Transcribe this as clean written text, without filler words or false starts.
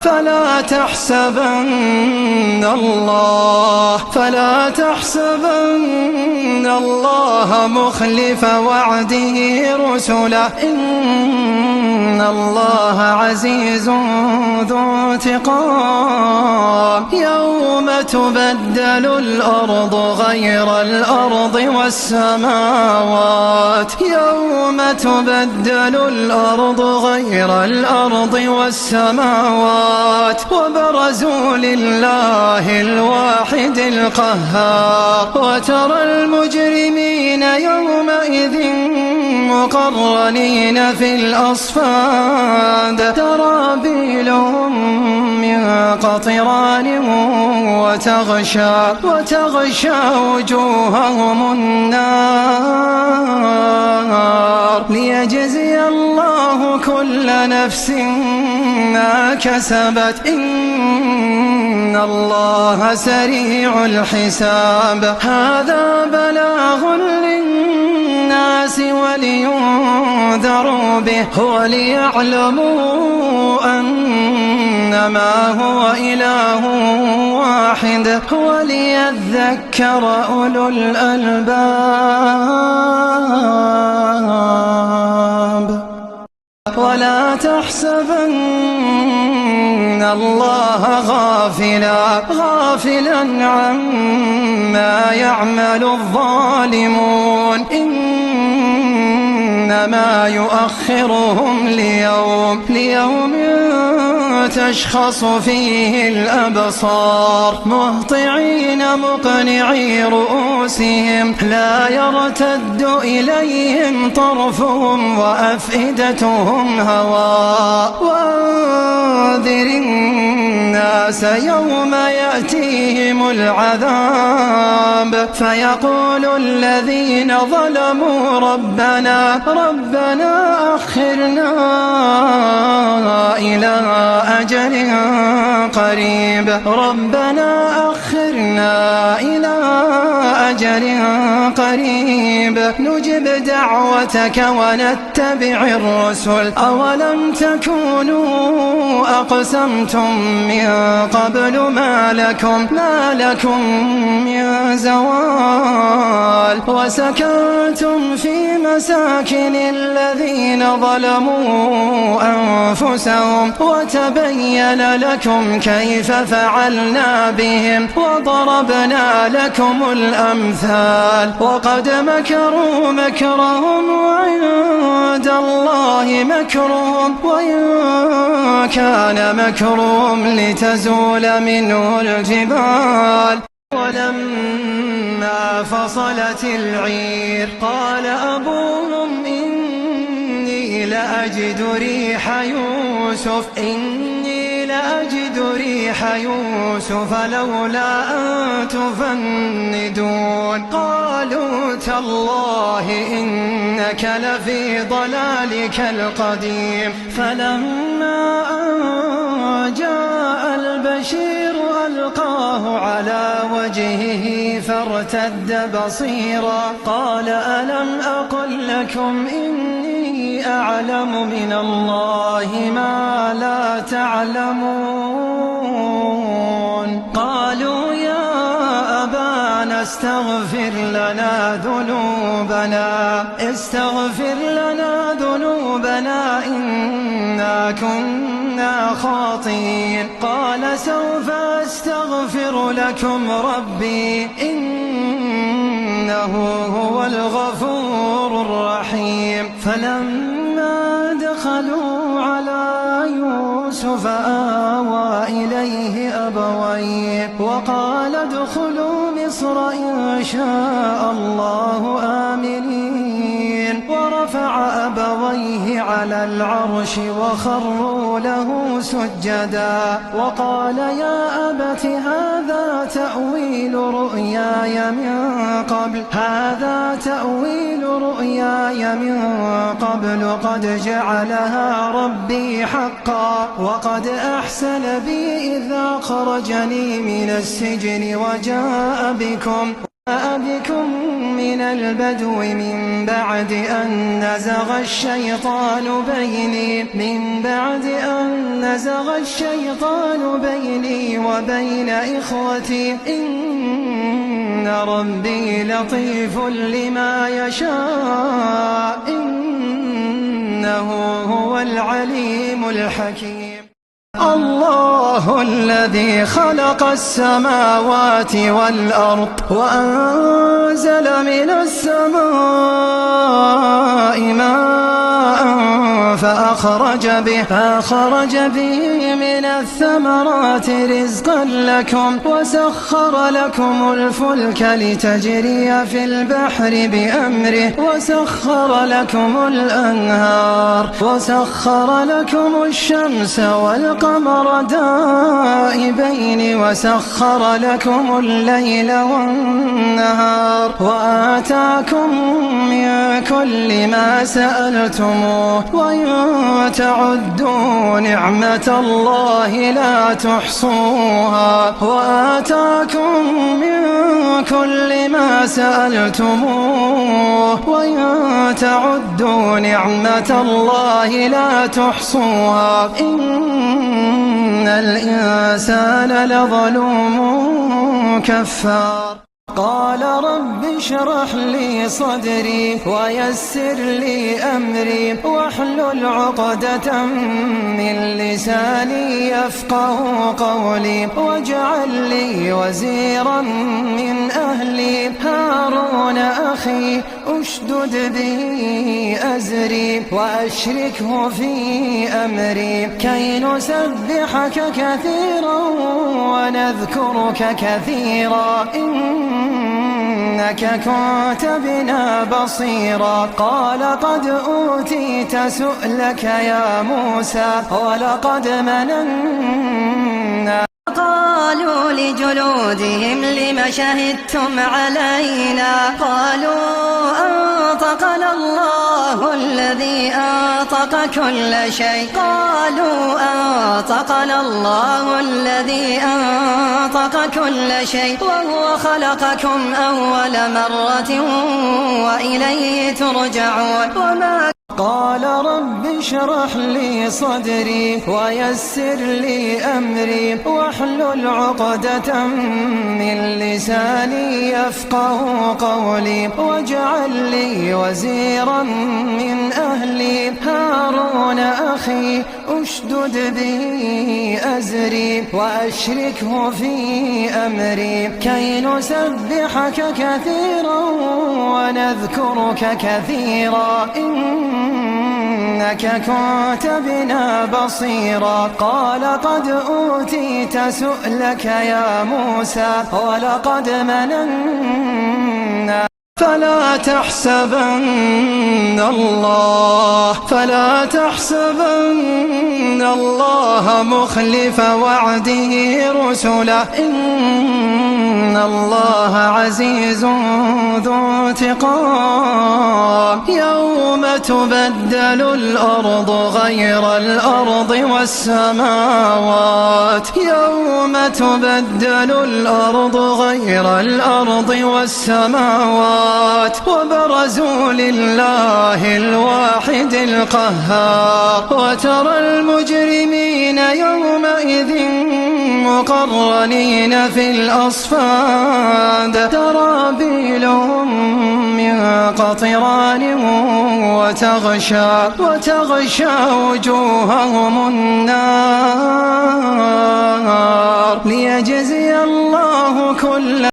فلا تحسبن الله مخلف وعده رسله، إن الله عزيز ذو انتقام. يوم تبدل الأرض غير الأرض والسماوات، يوم تبدل الأرض غير الأرض والسماوات، وبرزوا لله الواحد القهار. وترى المجرمين يومئذ مقرنين في الأصفاد، ترابيلهم من قطران وتغشى وجوههم النار، ليجزي الله كل نفس ما كسبت، إن الله سريع الحساب. هذا بلاغ للناس ولينذروا به وليعلموا أنما هو إله واحد وليذكر أولو الألباب. ولا تحسبن الله غافلا عما يعمل الظالمون، إنما يؤخرهم ليوم تشخص فيه الأبصار، مهطعين مقنعي رؤوسهم لا يرتد إليهم طرفهم وأفئدتهم هواء. وأنذر الناس يوم يأتيهم العذاب فيقول الذين ظلموا ربنا أخرنا إلى أجل قريب، ربنا أخرنا إلى أجل قريب نجب دعوتك ونتبع الرسل، أولم تكونوا أقسمتم من قبل ما لكم من زوال، وسكنتم في مساكن الذين ظلموا أنفسهم، وتبين لكم كيف فعلنا بهم وضربنا لكم الأمثال. وقد مكروا مكرهم وعند الله مكرهم، وإن كان مكرهم لتزول منه الجبال. ولما فصلت العير قال أبوهم إني لأجد ريح يوسف لولا أن تفندون. قالوا تالله إنك لفي ضلالك القديم. فلما أن جاء البشير ألقاه على وجهه فارتد بصيرا، قال ألم أقل لكم إني أعلم من الله ما لا تعلمون. قالوا يا أبانا استغفر لنا ذنوبنا إنا كنا خاطئين. قال سوف أستغفر لكم ربي إنه هو الغفور الرحيم. فلما دخلوا على يوسف آوى إليه أبويه وقال ادخلوا مصر إن شاء الله آمنين. ورفع أبويه على العرش وخروا له سجدا وقال يا أبت هذا تأويل رؤياي من قبل قد جعلها ربي حقا وقد أحسن بي إذا أخرجني من السجن وجاء بكم من من البدو من بعد أن نزغ الشيطان بيني وبين إخوتي إن ربي لطيف لما يشاء إنه هو العليم الحكيم. الله الذي خلق السماوات والأرض وأنزل من السماء ماء فأخرج به من الثمرات رزقا لكم وسخر لكم الفلك لتجري في البحر بأمره وسخر لكم الأنهار وسخر لكم الشمس والقمر دائبين وسخر لكم الليل والنهار وآتاكم من كل ما سألتموه وإن تعدوا نعمة الله لا تحصوها وآتاكم من كل ما سألتموه وإن تعدوا نعمة الله لا تحصوها إن الإنسان لظلوم كفار. قال رب اشرح لي صدري ويسر لي أمري واحلل عقدة من لساني يفقه قولي واجعل لي وزيرا من أهلي هارون أخي أشدد به أزري وأشركه في أمري كي نسبحك كثيرا ونذكرك كثيرا إنك كنت بنا بصيرا. قال قد أوتيت سؤلك يا موسى ولقد مننا. قالوا لجلودهم لم شهدتم علينا قالوا أنطقنا الله الذي أنطق كل شيء وهو خلقكم أول مرة وإليه ترجعون. قال رب اشرح لي صدري ويسر لي أمري واحلل عقدة من لساني يفقه قولي واجعل لي وزيرا من أهلي هارون أخي أشدد به أزري وأشركه في أمري كي نسبحك كثيرا ونذكرك كثيرا إنك كنت بنا بصيرا. قال قد أوتيت سؤلك يا موسى ولقد مننا. فلا تحسبن الله مخلف وعده رسله إن الله عزيز ذو انتقام. يوم تبدل الأرض غير الأرض والسماوات وبرزوا لله الواحد القهار. وترى المجرمين يومئذ مقرنين في الأصفاد ترابيلهم من قطران وتغشى وجوههم النار ليجزي الله كل